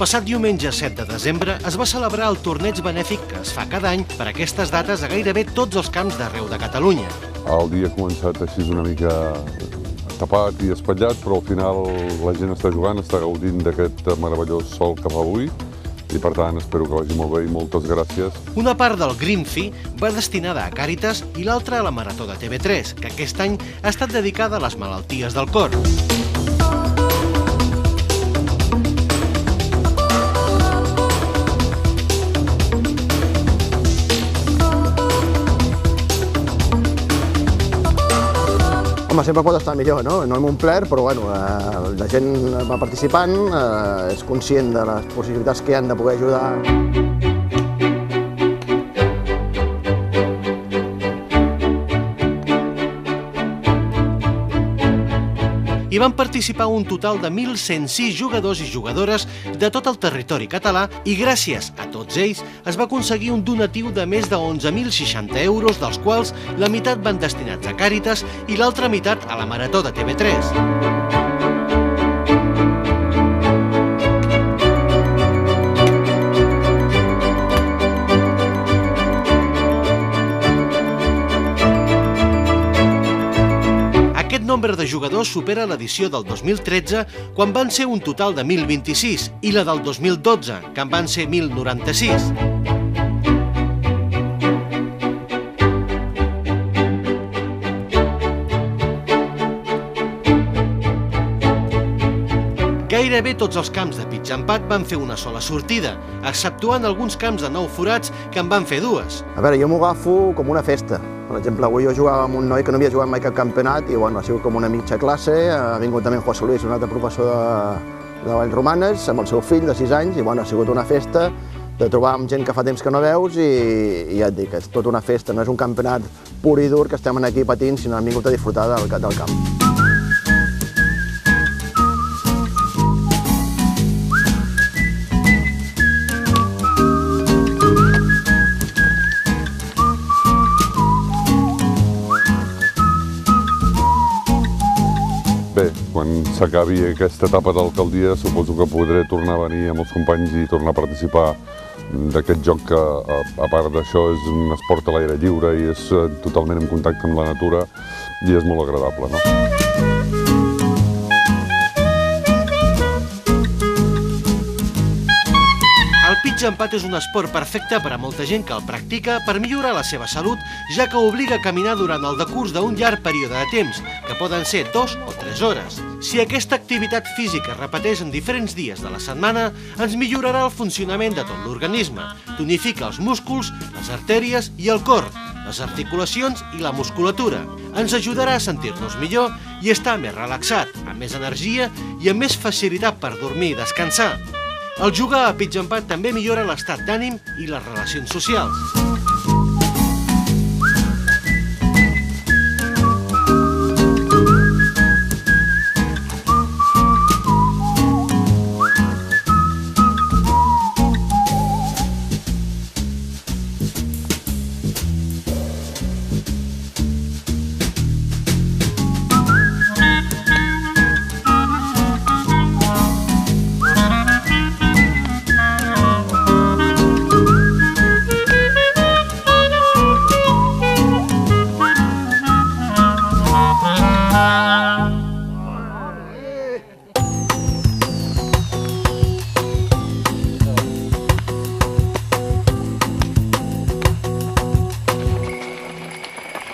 passat diumenge 7 de desembre es va celebrar el torneig benèfic que es fa cada any per aquestes dates a gairebé tots els camps d'arreu de Catalunya. El dia ha començat així una mica tapat i espatllat, però al final la gent està jugant, està gaudint d'aquest meravellós sol que fa avui i per tant espero que vagi molt bé i moltes gràcies. Una part del Green Fee va destinada a Càritas i l'altra a la Marató de TV3, que aquest any ha estat dedicada a les malalties del cor. Home, sempre pot estar millor, no? No hem omplert, però bueno, la gent va participant, és conscient de les possibilitats que hi ha de poder ajudar. Hi van participar un total de 1.106 jugadors i jugadores de tot el territori català i gràcies a tots ells es va aconseguir un donatiu de més de 11.060 euros, dels quals la meitat van destinats a Càritas i l'altra meitat a la Marató de TV3. Aquest nombre de jugadors supera l'edició del 2013, quan van ser un total de 1.026, i la del 2012, que en van ser 1.096. Gairebé tots els camps de pitj empat van fer una sola sortida, exceptuant alguns camps de 9 forats que en van fer 2. A veure, jo m'ho agafo com una festa. Per exemple, avui jo jugava amb un noi que no havia jugat mai cap campionat i bueno, ha sigut com una mitja classe. Ha vingut també en José Luis, un altre professor de Vallromanes, amb el seu fill de 6 anys, i bueno, ha sigut una festa de trobar amb gent que fa temps que no veus i ja et dic, és tota una festa, no és un campionat pur i dur que estem aquí patint, sinó hem vingut a disfrutar del camp. Bé, quan s'acabi aquesta etapa d'alcaldia suposo que podré tornar a venir amb els companys i tornar a participar d'aquest joc que, a part d'això, és un esport a l'aire lliure i és totalment en contacte amb la natura i és molt agradable, no? El pitj empat és un esport perfecte per a molta gent que el practica per millorar la seva salut, ja que obliga a caminar durant el decurs d'un llarg període de temps, que poden ser 2 o 3 hores. Si aquesta activitat física es repeteix en diferents dies de la setmana, ens millorarà el funcionament de tot l'organisme, tonifica els músculs, les artèries i el cor, les articulacions i la musculatura. Ens ajudarà a sentir-nos millor i estar més relaxat, amb més energia i amb més facilitat per dormir i descansar. El jugar a pitj empat també millora l'estat d'ànim i les relacions socials.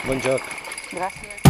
Bon joc. Gràcies.